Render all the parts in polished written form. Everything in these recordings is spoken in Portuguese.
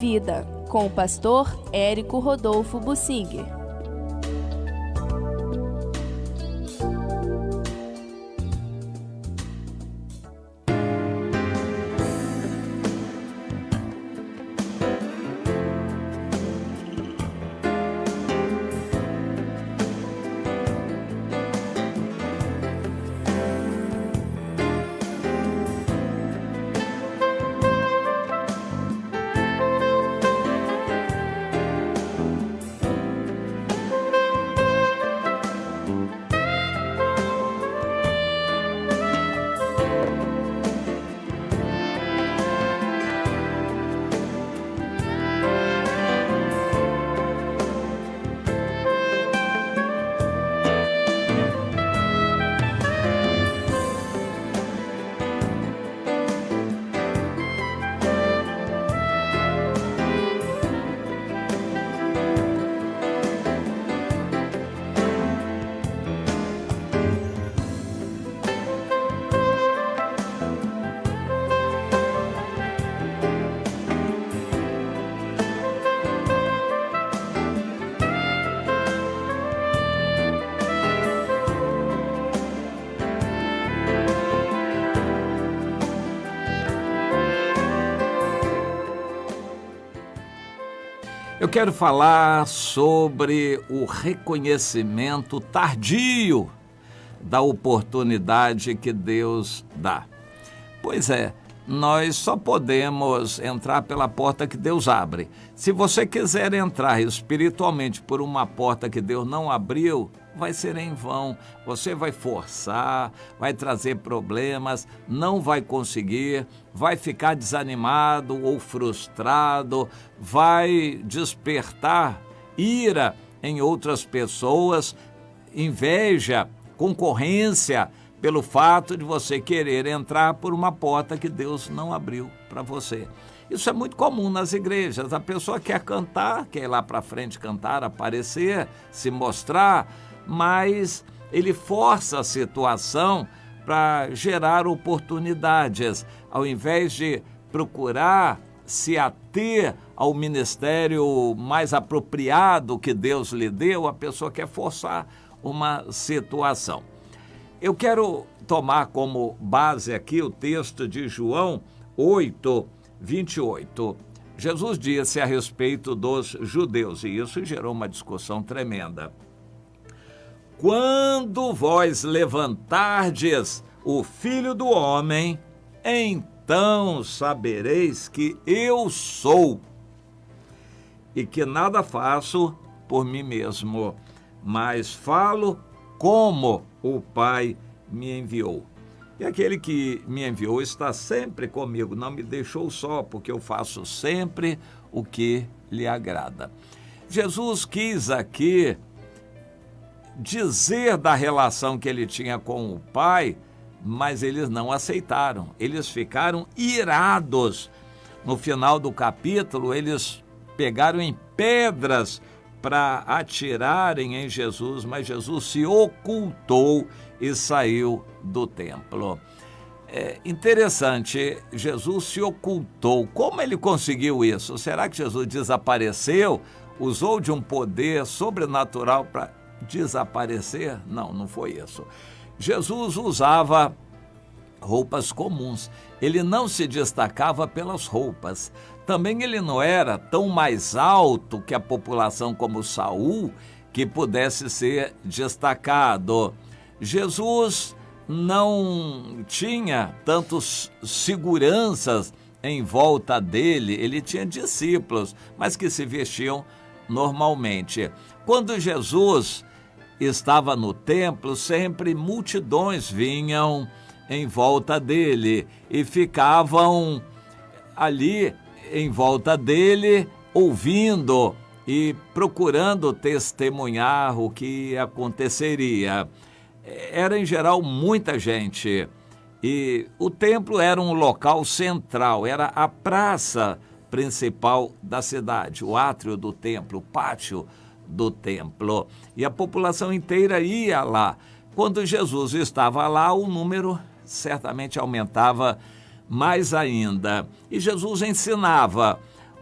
Vida, com o pastor Érico Rodolfo Bussinger. Eu quero falar sobre o reconhecimento tardio da oportunidade que Deus dá. Pois é, nós só podemos entrar pela porta que Deus abre. Se você quiser entrar espiritualmente por uma porta que Deus não abriu, vai ser em vão. Você vai forçar, vai trazer problemas, não vai conseguir, vai ficar desanimado ou frustrado, vai despertar ira em outras pessoas, inveja, concorrência, pelo fato de você querer entrar por uma porta que Deus não abriu para você. Isso é muito comum nas igrejas. A pessoa quer cantar, quer ir lá para frente cantar, aparecer, se mostrar, mas ele força a situação para gerar oportunidades, ao invés de procurar se ater ao ministério mais apropriado que Deus lhe deu, a pessoa quer forçar uma situação. Eu quero tomar como base aqui o texto de João 8, 28. Jesus disse a respeito dos judeus, e isso gerou uma discussão tremenda. Quando vós levantardes o Filho do Homem, então sabereis que eu sou, e que nada faço por mim mesmo, mas falo como o Pai me enviou. E aquele que me enviou está sempre comigo, não me deixou só, porque eu faço sempre o que lhe agrada. Jesus quis aqui dizer da relação que ele tinha com o Pai, mas eles não aceitaram, eles ficaram irados. No final do capítulo, eles pegaram em pedras para atirarem em Jesus, mas Jesus se ocultou e saiu do templo. É interessante, Jesus se ocultou. Como ele conseguiu isso? Será que Jesus desapareceu? Usou de um poder sobrenatural para desaparecer? Não, não foi isso. Jesus usava roupas comuns. Ele não se destacava pelas roupas. Também ele não era tão mais alto que a população como Saul, que pudesse ser destacado. Jesus não tinha tantos seguranças em volta dele, ele tinha discípulos, mas que se vestiam normalmente. Quando Jesus estava no templo, sempre multidões vinham em volta dele e ficavam ali em volta dele, ouvindo e procurando testemunhar o que aconteceria. Era, em geral, muita gente. E o templo era um local central, era a praça principal da cidade, o átrio do templo, o pátio do templo. E a população inteira ia lá. Quando Jesus estava lá, o número certamente aumentava mais ainda. E Jesus ensinava.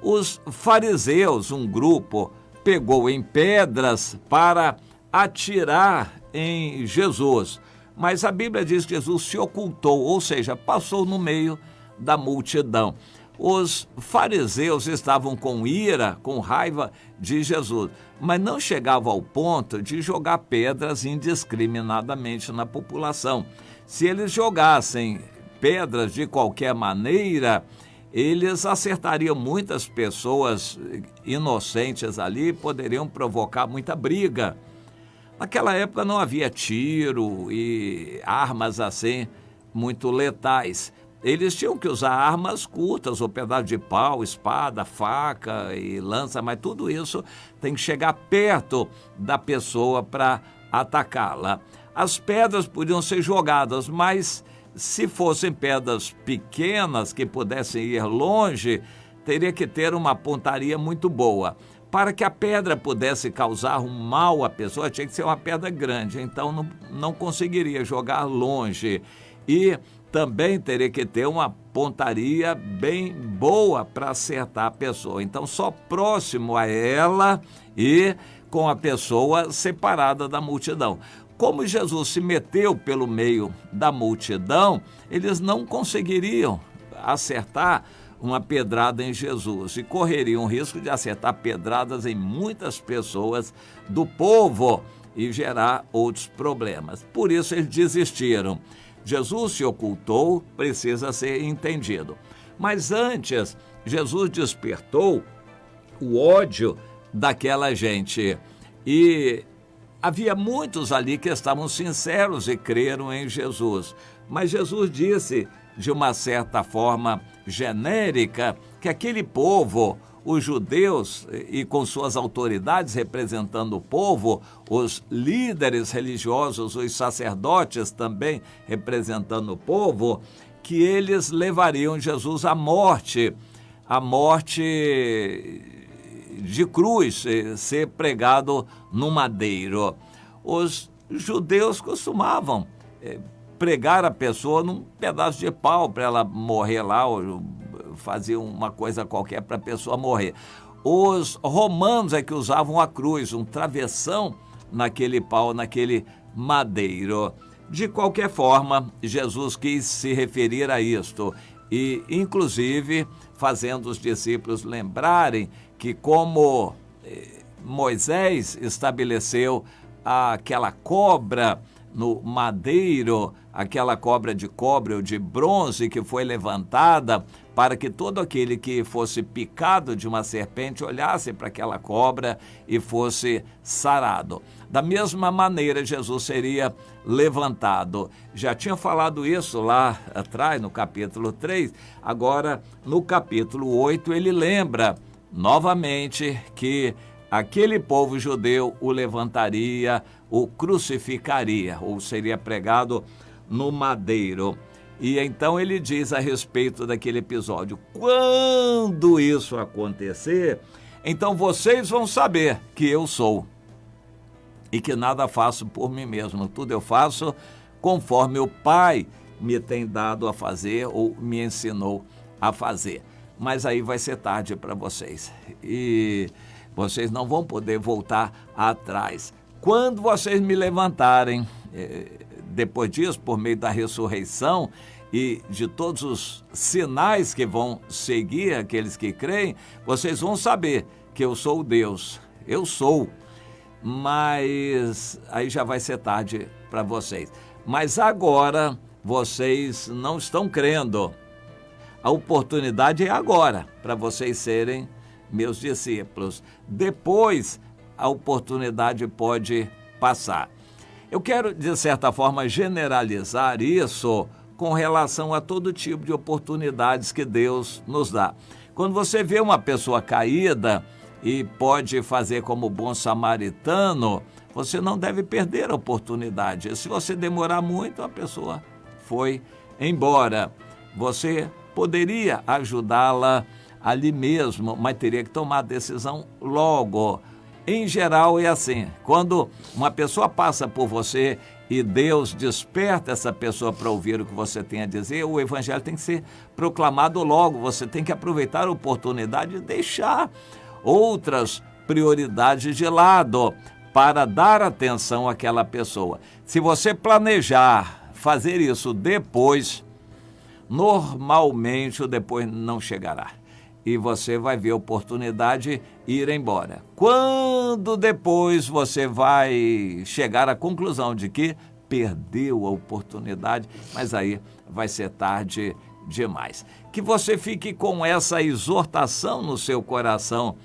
Os fariseus, um grupo, pegou em pedras para atirar em Jesus. Mas a Bíblia diz que Jesus se ocultou, ou seja, passou no meio da multidão. Os fariseus estavam com ira, com raiva de Jesus, mas não chegavam ao ponto de jogar pedras indiscriminadamente na população. Se eles jogassem pedras de qualquer maneira, eles acertariam muitas pessoas inocentes ali, poderiam provocar muita briga. Naquela época não havia tiro e armas assim muito letais. Eles tinham que usar armas curtas, ou pedaço de pau, espada, faca e lança, mas tudo isso tem que chegar perto da pessoa para atacá-la. As pedras podiam ser jogadas, mas se fossem pedras pequenas que pudessem ir longe, teria que ter uma pontaria muito boa. Para que a pedra pudesse causar um mal à pessoa, tinha que ser uma pedra grande, então não conseguiria jogar longe. E também teria que ter uma pontaria bem boa para acertar a pessoa. Então, só próximo a ela e com a pessoa separada da multidão. Como Jesus se meteu pelo meio da multidão, eles não conseguiriam acertar uma pedrada em Jesus e correriam o risco de acertar pedradas em muitas pessoas do povo e gerar outros problemas. Por isso eles desistiram. Jesus se ocultou, precisa ser entendido. Mas antes, Jesus despertou o ódio daquela gente. E havia muitos ali que estavam sinceros e creram em Jesus. Mas Jesus disse, de uma certa forma genérica, que aquele povo, os judeus e com suas autoridades representando o povo, os líderes religiosos, os sacerdotes também representando o povo, que eles levariam Jesus à morte de cruz, ser pregado no madeiro. Os judeus costumavam pregar a pessoa num pedaço de pau para ela morrer lá, ou fazer uma coisa qualquer para a pessoa morrer. Os romanos é que usavam a cruz, um travessão naquele pau, naquele madeiro. De qualquer forma, Jesus quis se referir a isto e, inclusive, fazendo os discípulos lembrarem que como Moisés estabeleceu aquela cobra no madeiro, aquela cobra de cobre ou de bronze que foi levantada para que todo aquele que fosse picado de uma serpente olhasse para aquela cobra e fosse sarado. Da mesma maneira, Jesus seria levantado. Já tinha falado isso lá atrás, no capítulo 3. Agora, no capítulo 8, ele lembra novamente que aquele povo judeu o levantaria, o crucificaria, ou seria pregado no madeiro. E então ele diz a respeito daquele episódio: quando isso acontecer, então vocês vão saber que eu sou e que nada faço por mim mesmo, tudo eu faço conforme o Pai me tem dado a fazer ou me ensinou a fazer. Mas aí vai ser tarde para vocês e vocês não vão poder voltar atrás. Quando vocês me levantarem, depois disso, por meio da ressurreição e de todos os sinais que vão seguir aqueles que creem, vocês vão saber que eu sou Deus. Eu sou. Mas aí já vai ser tarde para vocês. Mas agora vocês não estão crendo. A oportunidade é agora para vocês serem meus discípulos. Depois, a oportunidade pode passar. Eu quero, de certa forma, generalizar isso com relação a todo tipo de oportunidades que Deus nos dá. Quando você vê uma pessoa caída e pode fazer como bom samaritano, você não deve perder a oportunidade. Se você demorar muito, a pessoa foi embora. Você poderia ajudá-la ali mesmo, mas teria que tomar a decisão logo. Em geral é assim, quando uma pessoa passa por você e Deus desperta essa pessoa para ouvir o que você tem a dizer, o evangelho tem que ser proclamado logo, você tem que aproveitar a oportunidade e deixar outras prioridades de lado para dar atenção àquela pessoa. Se você planejar fazer isso depois, normalmente o depois não chegará. E você vai ver a oportunidade ir embora. Quando depois você vai chegar à conclusão de que perdeu a oportunidade, mas aí vai ser tarde demais. Que você fique com essa exortação no seu coração.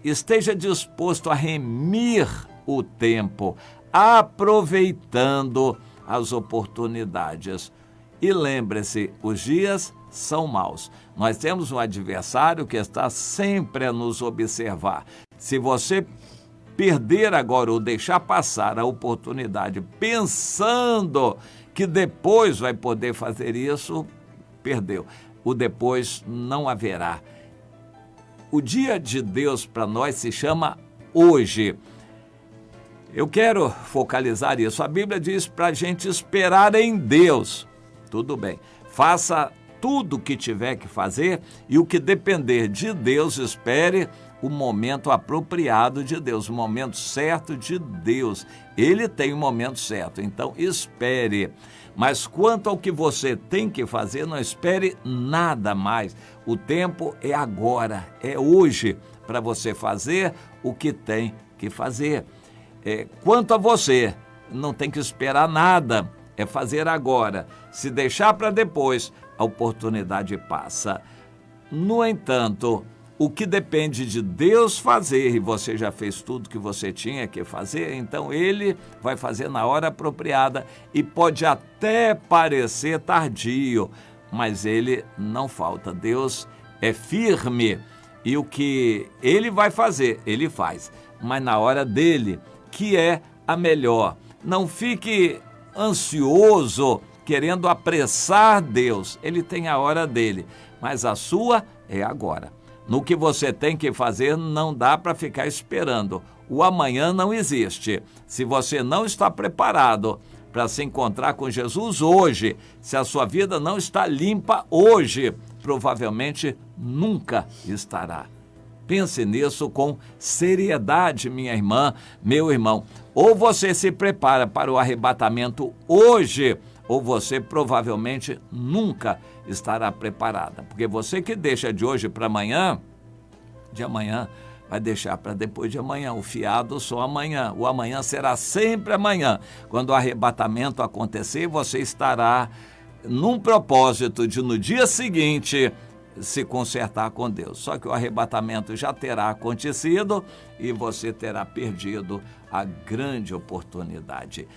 Esteja disposto a remir o tempo, aproveitando as oportunidades. E lembre-se, os dias são maus. Nós temos um adversário que está sempre a nos observar. Se você perder agora ou deixar passar a oportunidade pensando que depois vai poder fazer isso, perdeu. O depois não haverá. O dia de Deus para nós se chama hoje. Eu quero focalizar isso. A Bíblia diz para a gente esperar em Deus. Tudo bem. Faça tudo o que tiver que fazer e o que depender de Deus, espere o momento apropriado de Deus, o momento certo de Deus. Ele tem o momento certo, então espere. Mas quanto ao que você tem que fazer, não espere nada mais. O tempo é agora, é hoje, para você fazer o que tem que fazer. Quanto a você, não tem que esperar nada, é fazer agora. Se deixar para depois, a oportunidade passa. No entanto, o que depende de Deus fazer, e você já fez tudo que você tinha que fazer, então Ele vai fazer na hora apropriada e pode até parecer tardio, mas Ele não falta. Deus é firme e o que Ele vai fazer, Ele faz, mas na hora dele, que é a melhor. Não fique ansioso, querendo apressar Deus. Ele tem a hora dele, mas a sua é agora. No que você tem que fazer, não dá para ficar esperando. O amanhã não existe. Se você não está preparado para se encontrar com Jesus hoje, se a sua vida não está limpa hoje, provavelmente nunca estará. Pense nisso com seriedade, minha irmã, meu irmão. Ou você se prepara para o arrebatamento hoje, ou você provavelmente nunca estará preparada. Porque você que deixa de hoje para amanhã, de amanhã vai deixar para depois de amanhã. O fiado só amanhã. O amanhã será sempre amanhã. Quando o arrebatamento acontecer, você estará num propósito de no dia seguinte se consertar com Deus. Só que o arrebatamento já terá acontecido e você terá perdido a grande oportunidade.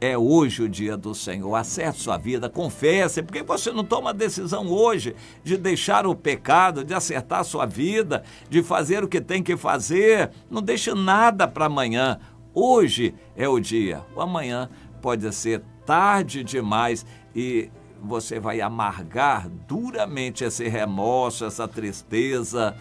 É hoje o dia do Senhor. Acerte sua vida, confesse. Por que você não toma a decisão hoje de deixar o pecado, de acertar sua vida, de fazer o que tem que fazer? Não deixe nada para amanhã. Hoje é o dia. O amanhã pode ser tarde demais e você vai amargar duramente esse remorso, essa tristeza,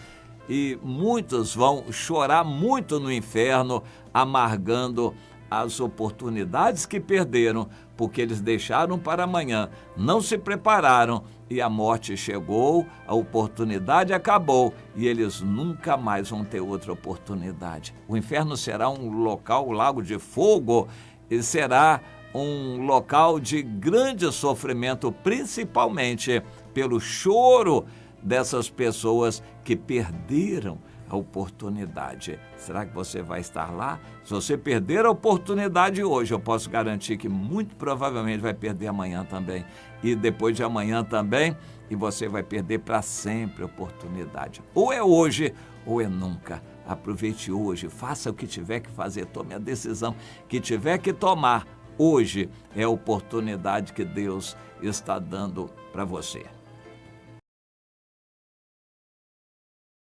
e muitos vão chorar muito no inferno, amargando as oportunidades que perderam, porque eles deixaram para amanhã, não se prepararam e a morte chegou, a oportunidade acabou e eles nunca mais vão ter outra oportunidade. O inferno será um local, um lago de fogo, e será um local de grande sofrimento, principalmente pelo choro dessas pessoas que perderam a oportunidade. Será que você vai estar lá? Se você perder a oportunidade hoje, eu posso garantir que muito provavelmente vai perder amanhã também. E depois de amanhã também, e você vai perder para sempre a oportunidade. Ou é hoje, ou é nunca. Aproveite hoje, faça o que tiver que fazer, tome a decisão que tiver que tomar. Hoje é a oportunidade que Deus está dando para você.